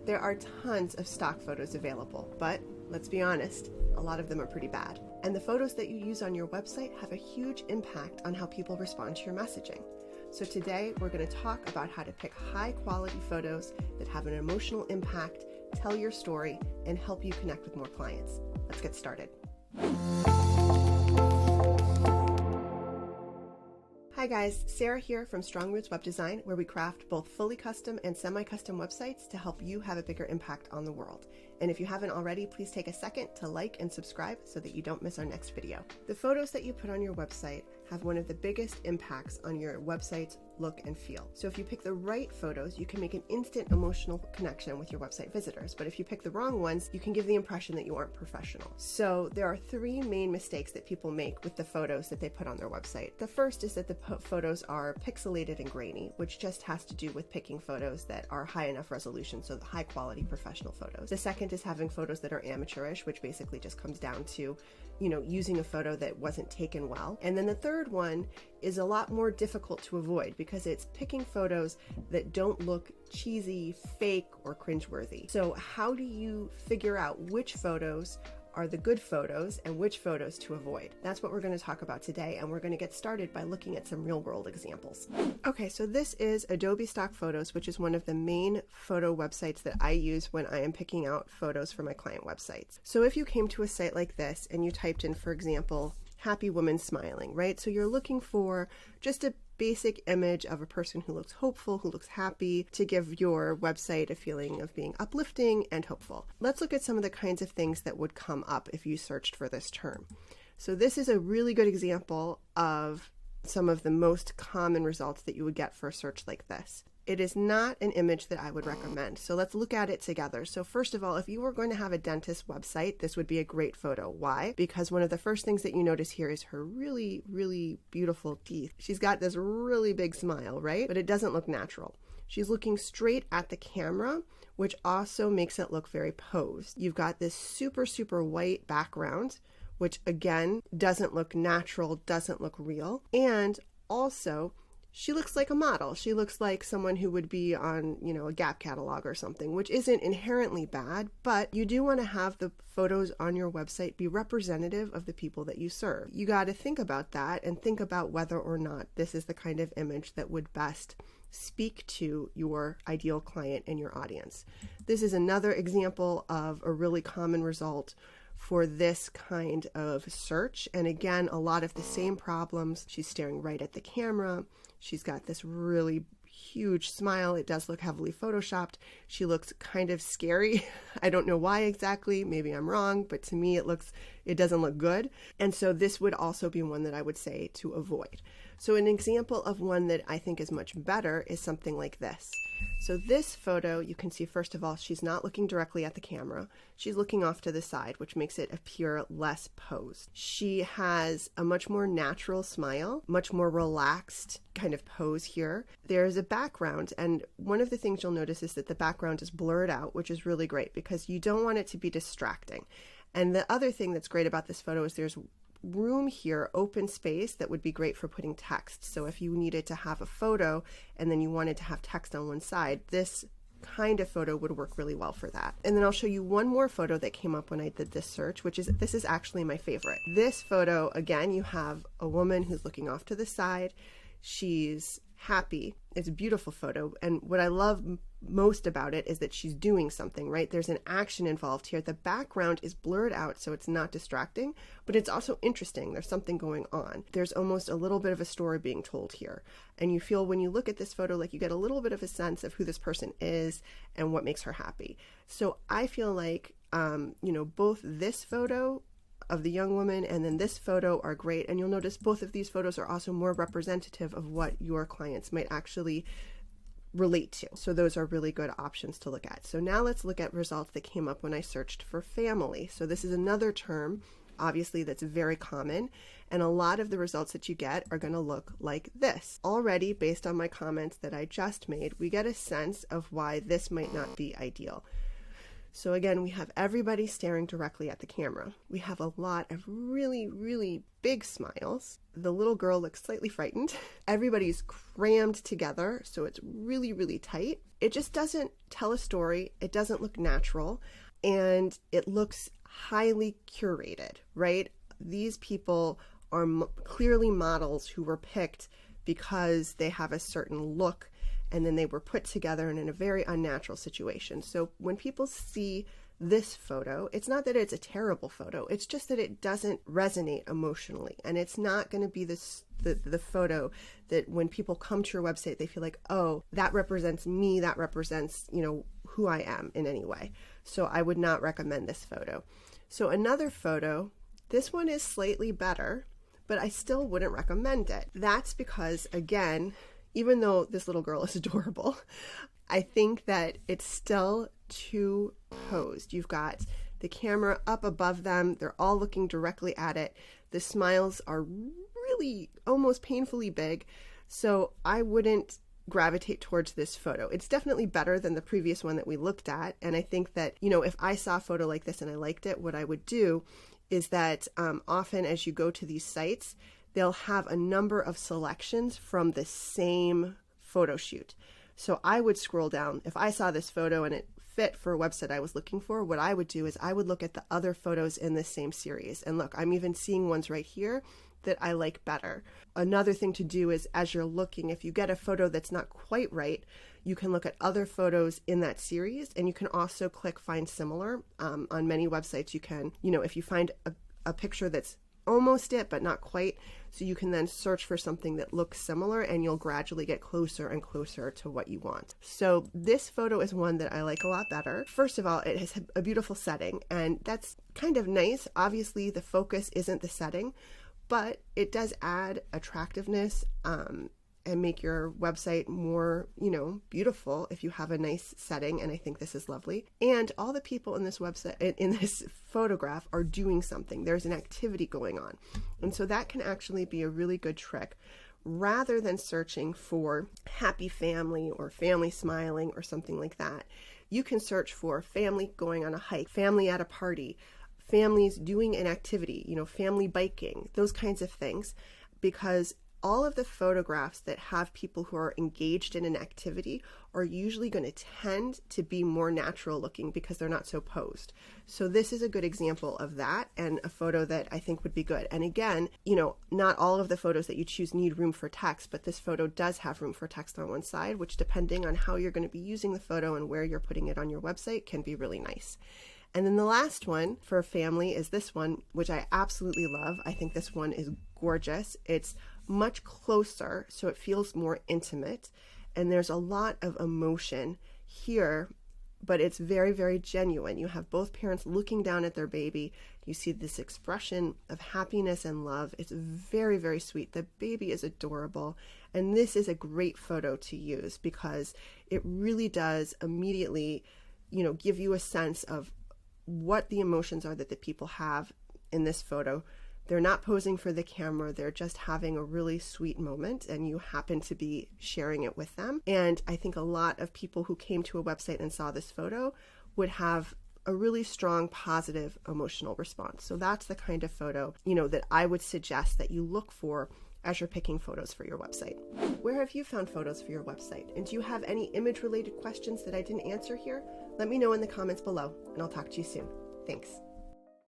There are tons of stock photos available, but let's be honest, a lot of them are pretty bad. And the photos that you use on your website have a huge impact on how people respond to your messaging. So today we're going to talk about how to pick high quality photos that have an emotional impact, tell your story, and help you connect with more clients. Let's get started. Hi guys, Sarah here from Strong Roots Web Design, where we craft both fully custom and semi-custom websites to help you have a bigger impact on the world. And if you haven't already, please take a second to like and subscribe so that you don't miss our next video. The photos that you put on your website have one of the biggest impacts on your website's look and feel. So if you pick the right photos, you can make an instant emotional connection with your website visitors. But if you pick the wrong ones, you can give the impression that you aren't professional. So there are three main mistakes that people make with the photos that they put on their website. The first is that the photos are pixelated and grainy, which just has to do with picking photos that are high enough resolution, so the high quality professional photos. The second is having photos that are amateurish, which basically just comes down to, using a photo that wasn't taken well. And then the third one is a lot more difficult to avoid because it's picking photos that don't look cheesy, fake, or cringeworthy. So how do you figure out which photos are the good photos and which photos to avoid? That's what we're going to talk about today, and we're going to get started by looking at some real-world examples. Okay, so this is Adobe Stock Photos, which is one of the main photo websites that I use when I am picking out photos for my client websites. So if you came to a site like this and you typed in, for example, happy woman smiling, right? So you're looking for just a basic image of a person who looks hopeful, who looks happy, to give your website a feeling of being uplifting and hopeful. Let's look at some of the kinds of things that would come up if you searched for this term. So this is a really good example of some of the most common results that you would get for a search like this. It is not an image that I would recommend. So let's look at it together. So first of all, if you were going to have a dentist website, this would be a great photo. Why? Because one of the first things that you notice here is her really, really beautiful teeth. She's got this really big smile, right? But it doesn't look natural. She's looking straight at the camera, which also makes it look very posed. You've got this super, super white background, which again, doesn't look natural, doesn't look real. And also, she looks like a model. She looks like someone who would be on, a Gap catalog or something, which isn't inherently bad, but you do want to have the photos on your website be representative of the people that you serve. You got to think about that and think about whether or not this is the kind of image that would best speak to your ideal client and your audience. This is another example of a really common result for this kind of search. And again, a lot of the same problems. She's staring right at the camera. She's got this really huge smile. It does look heavily photoshopped. She looks kind of scary. I don't know why exactly. Maybe I'm wrong, but to me it doesn't look good. And so this would also be one that I would say to avoid. So an example of one that I think is much better is something like this. So this photo, you can see, first of all, she's not looking directly at the camera. She's looking off to the side, which makes it appear less posed. She has a much more natural smile, much more relaxed kind of pose here. There's a background, and one of the things you'll notice is that the background is blurred out, which is really great because you don't want it to be distracting. And the other thing that's great about this photo is there's room here, open space, that would be great for putting text. So if you needed to have a photo and then you wanted to have text on one side, this kind of photo would work really well for that. And then I'll show you one more photo that came up when I did this search, this is actually my favorite. This photo, again, you have a woman who's looking off to the side. She's happy. It's a beautiful photo. And what I love most about it is that she's doing something, right? There's an action involved here. The background is blurred out, so it's not distracting, but it's also interesting. There's something going on. There's almost a little bit of a story being told here. And you feel when you look at this photo, like you get a little bit of a sense of who this person is and what makes her happy. So I feel like, both this photo of the young woman and then this photo are great. And you'll notice both of these photos are also more representative of what your clients might actually relate to. So those are really good options to look at. So now let's look at results that came up when I searched for family. So this is another term, obviously, that's very common. And a lot of the results that you get are going to look like this. Already, based on my comments that I just made, we get a sense of why this might not be ideal. So again, we have everybody staring directly at the camera. We have a lot of really, really big smiles. The little girl looks slightly frightened. Everybody's crammed together, so it's really, really tight. It just doesn't tell a story. It doesn't look natural, and it looks highly curated, right? These people are clearly models who were picked because they have a certain look, and then they were put together in a very unnatural situation. So when people see this photo, it's not that it's a terrible photo, it's just that it doesn't resonate emotionally. And it's not going to be the photo that when people come to your website, they feel like, oh, that represents me, that represents, who I am in any way. So I would not recommend this photo. So another photo, this one is slightly better, but I still wouldn't recommend it. That's because, again, even though this little girl is adorable, I think that it's still too posed. You've got the camera up above them. They're all looking directly at it. The smiles are really almost painfully big. So I wouldn't gravitate towards this photo. It's definitely better than the previous one that we looked at. And I think that, if I saw a photo like this and I liked it, what I would do is that often as you go to these sites, they'll have a number of selections from the same photo shoot. So I would scroll down. If I saw this photo and it fit for a website I was looking for, what I would do is I would look at the other photos in this same series. And look, I'm even seeing ones right here that I like better. Another thing to do is as you're looking, if you get a photo that's not quite right, you can look at other photos in that series, and you can also click find similar. On many websites you can, if you find a picture that's almost it, but not quite. So you can then search for something that looks similar, and you'll gradually get closer and closer to what you want. So this photo is one that I like a lot better. First of all, it has a beautiful setting, and that's kind of nice. Obviously, the focus isn't the setting, but it does add attractiveness and make your website more, beautiful if you have a nice setting. And I think this is lovely. And all the people in this website, in this photograph, are doing something. There's an activity going on. And so that can actually be a really good trick. Rather than searching for happy family or family smiling or something like that, you can search for family going on a hike, family at a party, families doing an activity, family biking, those kinds of things, because all of the photographs that have people who are engaged in an activity are usually going to tend to be more natural looking because they're not so posed. So this is a good example of that, and a photo that I think would be good. And again, not all of the photos that you choose need room for text, but this photo does have room for text on one side, which, depending on how you're going to be using the photo and where you're putting it on your website, can be really nice. And then the last one for a family is this one, which I absolutely love. I think this one is gorgeous. It's much closer, so it feels more intimate, and there's a lot of emotion here, but it's very, very genuine. You have both parents looking down at their baby. You see this expression of happiness and love. It's very, very sweet. The baby is adorable, and this is a great photo to use because it really does immediately, give you a sense of what the emotions are that the people have in this photo. They're not posing for the camera. They're just having a really sweet moment, and you happen to be sharing it with them. And I think a lot of people who came to a website and saw this photo would have a really strong, positive emotional response. So that's the kind of photo, that I would suggest that you look for as you're picking photos for your website. Where have you found photos for your website? And do you have any image-related questions that I didn't answer here? Let me know in the comments below, and I'll talk to you soon. Thanks.